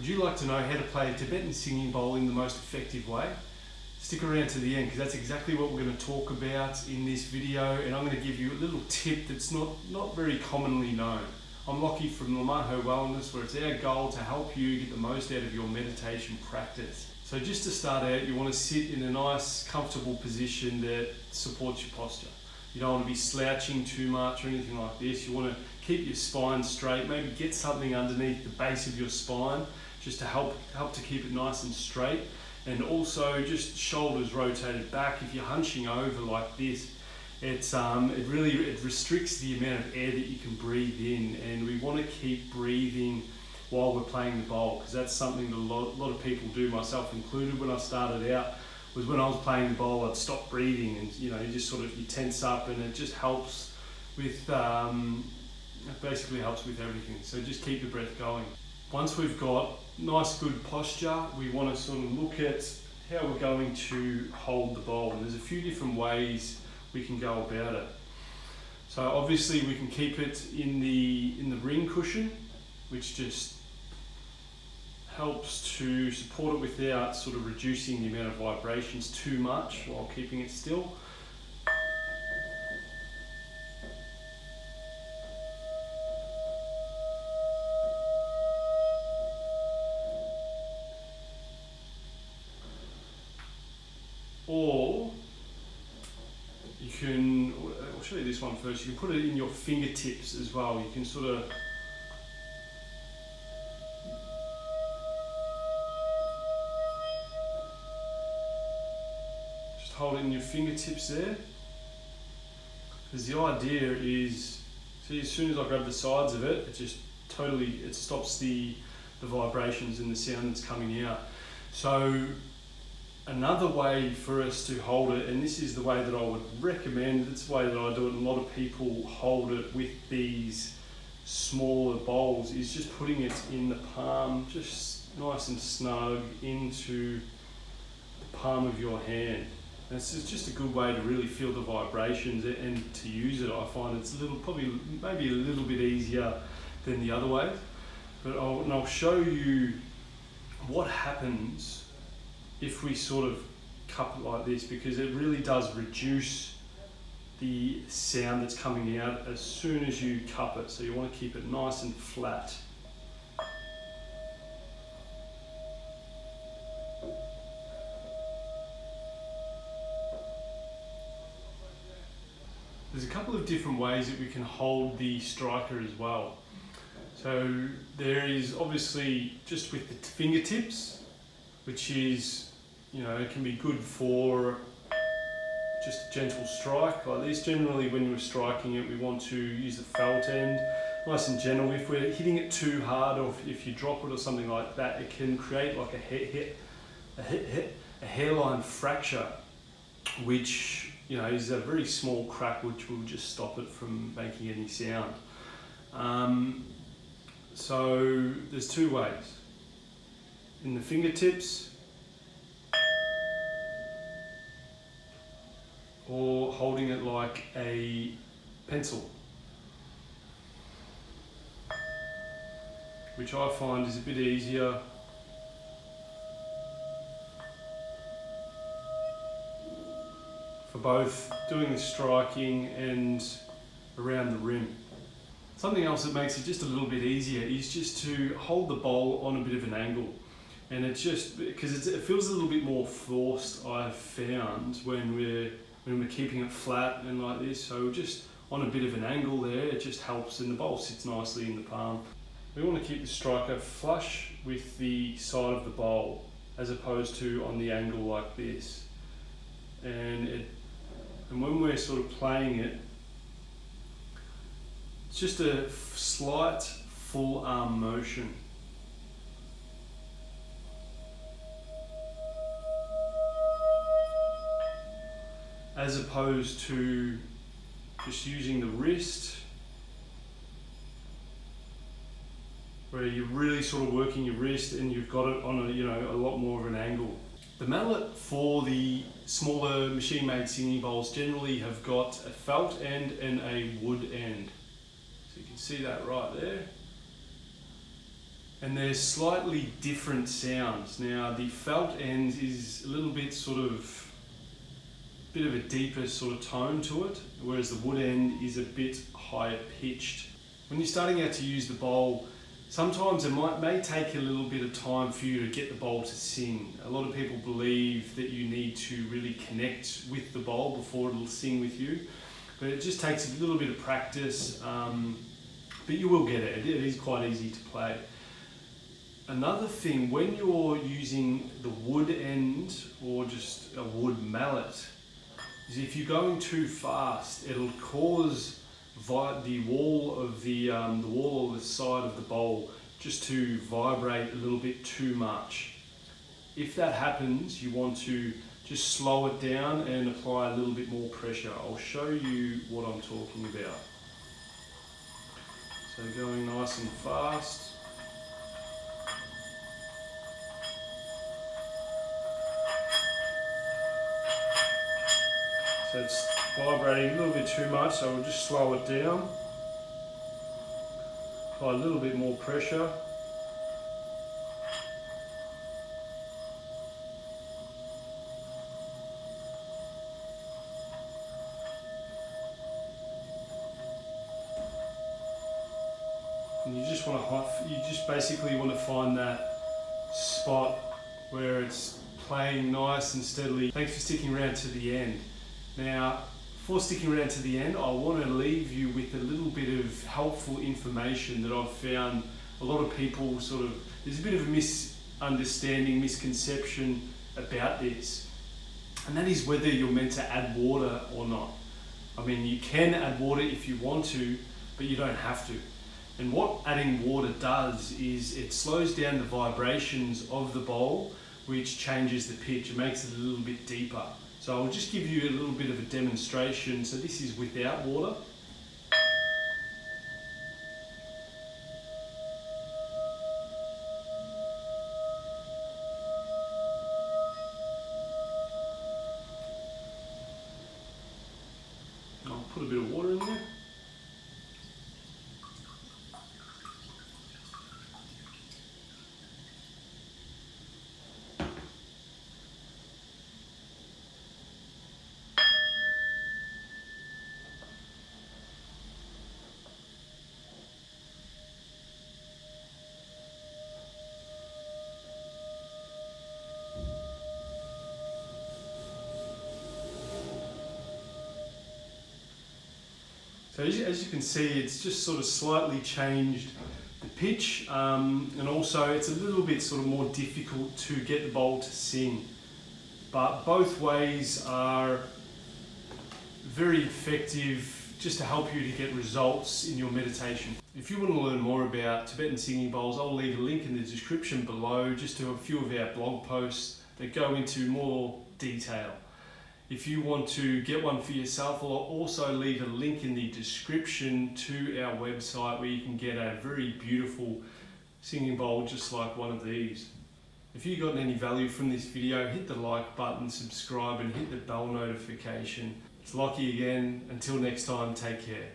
Would you like to know how to play a Tibetan singing bowl in the most effective way? Stick around to the end because that's exactly what we're going to talk about in this video, and I'm going to give you a little tip that's not very commonly known. I'm Lockie from Lamaho Wellness, where it's our goal to help you get the most out of your meditation practice. So just to start out, you want to sit in a nice, comfortable position that supports your posture. You don't want to be slouching too much or anything like this. You want to keep your spine straight, maybe get something underneath the base of your spine just to help to keep it nice and straight. And also just shoulders rotated back. If you're hunching over like this, it restricts the amount of air that you can breathe in, and we want to keep breathing while we're playing the bowl, because that's something that a lot of people do, myself included. When I started out, was when I was playing the bowl, I'd stop breathing, and you just sort of, you tense up, and it just helps with it basically helps with everything. So just keep the breath going. Once we've got nice good posture, we want to sort of look at how we're going to hold the bowl, and there's a few different ways we can go about it. So obviously we can keep it in the ring cushion, which just helps to support it without sort of reducing the amount of vibrations too much while keeping it still. Or you can, I'll show you this one first, you can put it in your fingertips as well. You can sort of just hold it in your fingertips there, because the idea is, see, as soon as I grab the sides of it, it stops the vibrations and the sound that's coming out. So another way for us to hold it, and this is the way that I would recommend, it's the way that I do it, and a lot of people hold it with these smaller bowls, is just putting it in the palm, just nice and snug into the palm of your hand. And it's just a good way to really feel the vibrations and to use it. I find it's maybe a little bit easier than the other way. But I'll show you what happens if we sort of cup it like this, because it really does reduce the sound that's coming out as soon as you cup it. So you want to keep it nice and flat. There's a couple of different ways that we can hold the striker as well. So there is obviously just with the fingertips, which is, it can be good for just a gentle strike like this. Generally when we're striking it, we want to use the felt end, nice and gentle. If we're hitting it too hard, or if you drop it or something like that, it can create like a hairline fracture, which is a very small crack, which will just stop it from making any sound. So there's two ways. In the fingertips, or holding it like a pencil, which I find is a bit easier for both doing the striking and around the rim. Something else that makes it just a little bit easier is just to hold the bowl on a bit of an angle. And it's just because it feels a little bit more forced, I've found, when we're keeping it flat and like this. So just on a bit of an angle there, it just helps, and the bowl sits nicely in the palm. We want to keep the striker flush with the side of the bowl, as opposed to on the angle like this. And when we're sort of playing it, it's just a slight full arm motion. As opposed to just using the wrist, where you're really sort of working your wrist and you've got it on a lot more of an angle. The mallet for the smaller machine-made singing bowls generally have got a felt end and a wood end. So you can see that right there. and there's slightly different sounds. Now the felt end is a little bit bit of a deeper sort of tone to it, whereas the wood end is a bit higher pitched. When you're starting out to use the bowl, sometimes it may take a little bit of time for you to get the bowl to sing. A lot of people believe that you need to really connect with the bowl before it'll sing with you, but it just takes a little bit of practice, but you will get it. It is quite easy to play. Another thing, when you're using the wood end or just a wood mallet, is if you're going too fast, it'll cause the wall of the wall or the side of the bowl just to vibrate a little bit too much. If that happens, you want to just slow it down and apply a little bit more pressure. I'll show you what I'm talking about. So going nice and fast. So it's vibrating a little bit too much, so we'll just slow it down. Apply a little bit more pressure. And you just basically want to find that spot where it's playing nice and steadily. Thanks for sticking around to the end. Now, before sticking around to the end, I want to leave you with a little bit of helpful information that I've found a lot of people there's a bit of a misunderstanding, misconception about this. And that is whether you're meant to add water or not. I mean, you can add water if you want to, but you don't have to. And what adding water does is it slows down the vibrations of the bowl, which changes the pitch. It makes it a little bit deeper. So I'll just give you a little bit of a demonstration. So this is without water. I'll put a bit of water in there. So as you can see, it's just sort of slightly changed the pitch, and also it's a little bit more difficult to get the bowl to sing. But both ways are very effective just to help you to get results in your meditation. If you want to learn more about Tibetan singing bowls, I'll leave a link in the description below just to a few of our blog posts that go into more detail. If you want to get one for yourself, I'll also leave a link in the description to our website where you can get a very beautiful singing bowl just like one of these. If you got any value from this video, hit the like button, subscribe and hit the bell notification. It's Lockie again. Until next time, take care.